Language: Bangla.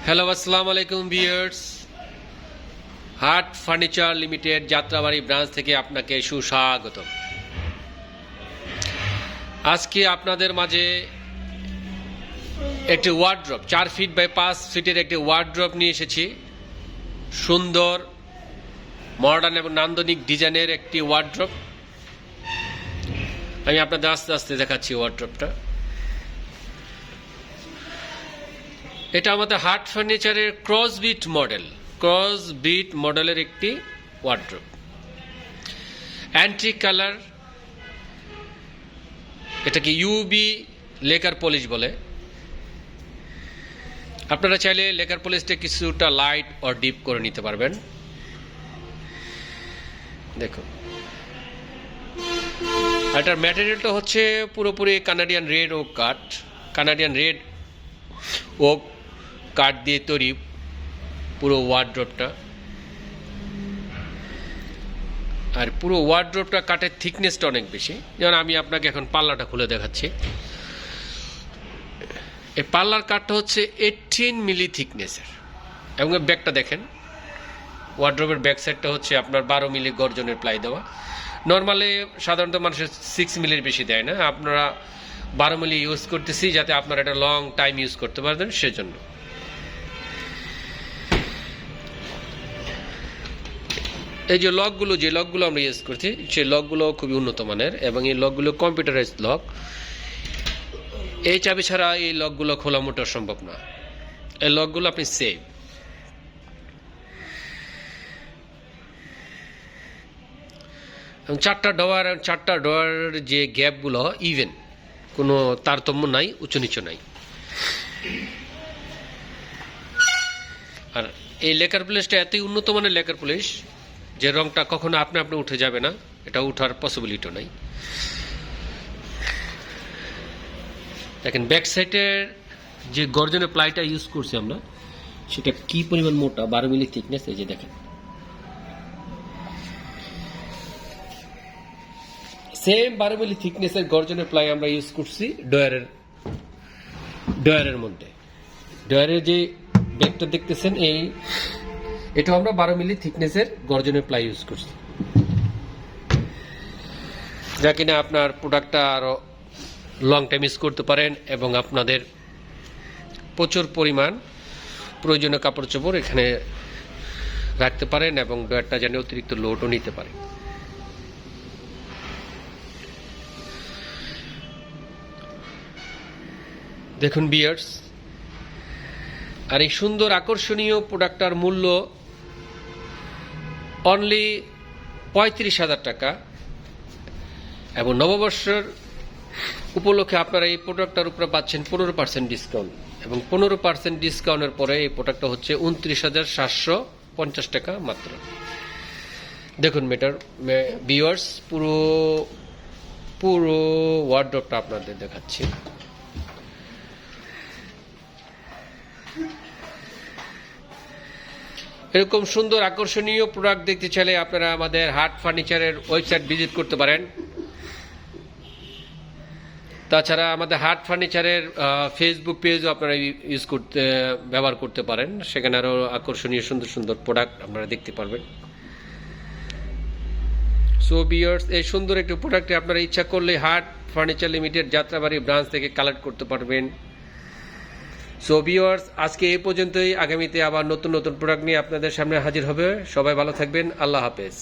হ্যালো আসসালামু আলাইকুম ভিউয়ার্স, হাট ফার্নিচার লিমিটেড যাত্রাবাড়ি ব্রাঞ্চ থেকে আপনাকে সুস্বাগত। আজকে আপনাদের মাঝে একটি ওয়ার্ড্রপ 4 ফিট বাই 5 ফিটের একটি ওয়ার্ড্রপ নিয়ে এসেছি। সুন্দর মডার্ন এবং নান্দনিক ডিজাইনের একটি ওয়ার্ড্রপ। আমি আপনাদের আস্তে আস্তে দেখাচ্ছি ওয়ার্ড্রপটা। এটা আমাদের হাট ফার্নিচারের ক্রসবিট মডেলের একটি ওয়ার্ড্রপ। অ্যান্টিক কালার, এটাকে ইউবি লেকার পলিশ বলে। আপনারা চাইলে লেকার পলিশটা কিছুটা লাইট ও ডিপ করে নিতে পারবেন। দেখুন, এটার ম্যাটেরিয়ালটা হচ্ছে পুরোপুরি কানাডিয়ান রেড ওক কাঠ দিয়ে তৈরি পুরো ওয়ার্ড্রপটা। আর পুরো ওয়ার্ড্রপটা কাঠের থিকনেসটা অনেক বেশি। যেমন আমি আপনাকে এখন পাল্লাটা খুলে দেখাচ্ছি। এই পাল্লার কাঠটা হচ্ছে 18 মিলি থিকনেসের, এবং ব্যাকটা দেখেন। ওয়ার্ড্রপের ব্যাক সাইডটা হচ্ছে আপনার 12 মিলি গর্জনের প্লাই দেওয়া। নর্মালি সাধারণত মানুষের 6 মিলির বেশি দেয় না। আপনারা 12 মিলি ইউজ করতেছি যাতে আপনারা এটা লং টাইম ইউজ করতে পারবেন, সেজন্য। এই যে লকগুলো আমরা ইউজ করছি, সেই লকগুলো খুবই উন্নত মানের, এবং এই লকগুলো কম্পিউটারাইজ লক। এই চাবি ছাড়া এই লকগুলো খোলা মোটা সম্ভব না। এই লকগুলো আপনি সেভ। এবং চারটা ডোয়ার যে গ্যাপগুলো ইভেন, কোনো তারতম্য নাই, উঁচু নিচু নাই। আর এই লেকার পলিশটা এতই উন্নত মানের লেকার পলিশ যে রংটা কখনো আপনি উঠে যাবে না, এটা উঠার পসিবিলিটি নাই। দেখেন ব্যাক সাইডের যে গর্জনের প্লাইটা ইউজ করছি আমরা, সেটা কি পরিমাণ মোটা, 12 মিলি থিকনেস। এই যে দেখেন, সেম 12 মিলি থিকনেসের গর্জনের প্লাই আমরা ইউজ করছি ডয়ারের মধ্যে। ডয়ারের যে ব্যাকটা দেখতেছেন, এটা আমরা 12 মিলি থিকনেসের গর্জনের প্লাই ইউজ করছি, যা কিনা আপনার প্রোডাক্টটা আরো লং টাইম ইউজ করতে পারেন, এবং আপনাদের প্রচুর পরিমাণ প্রয়োজনীয় কাপড় চোপড় এখানে রাখতে পারেন, এবং ডয়ারটা যেন অতিরিক্ত লোডও নিতে পারে। দেখুন ভিউয়ার্স, আর এই সুন্দর আকর্ষণীয় প্রোডাক্টটার মূল্য অনলি 35,000 টাকা, এবং নববর্ষের উপলক্ষে আপনারা এই প্রোডাক্টটার উপরে পাচ্ছেন 15% ডিসকাউন্ট, এবং 15% ডিসকাউন্টের পরে এই প্রোডাক্টটা হচ্ছে 29,750 টাকা মাত্র। দেখুন ভিউয়ার্স, পুরো ওয়ার্ড্রপটা আপনাদের দেখাচ্ছি। এরকম সুন্দর আকর্ষণীয় প্রোডাক্ট দেখতে চাইলে আপনারা আমাদের হাট ফার্নিচারের ওয়েবসাইট ভিজিট করতে পারেন। তাছাড়া আমাদের হাট ফার্নিচারের ফেসবুক পেজও আপনারা ব্যবহার করতে পারেন। সেখানে আরো আকর্ষণীয় সুন্দর সুন্দর প্রোডাক্ট আপনারা দেখতে পারবেন। সো ভিউয়ার্স, এই সুন্দর একটি প্রোডাক্টে আপনারা ইচ্ছা করলে হাট ফার্নিচার লিমিটেড যাত্রাবাড়ি ব্রাঞ্চ থেকে কালেক্ট করতে পারবেন। সো ভিউয়ার্স, আজকে এই পর্যন্তই। আগামীতে আবার নতুন নতুন প্রোডাক্ট নিয়ে আপনাদের সামনে হাজির হবে। সবাই ভালো থাকবেন। আল্লাহ হাফেজ।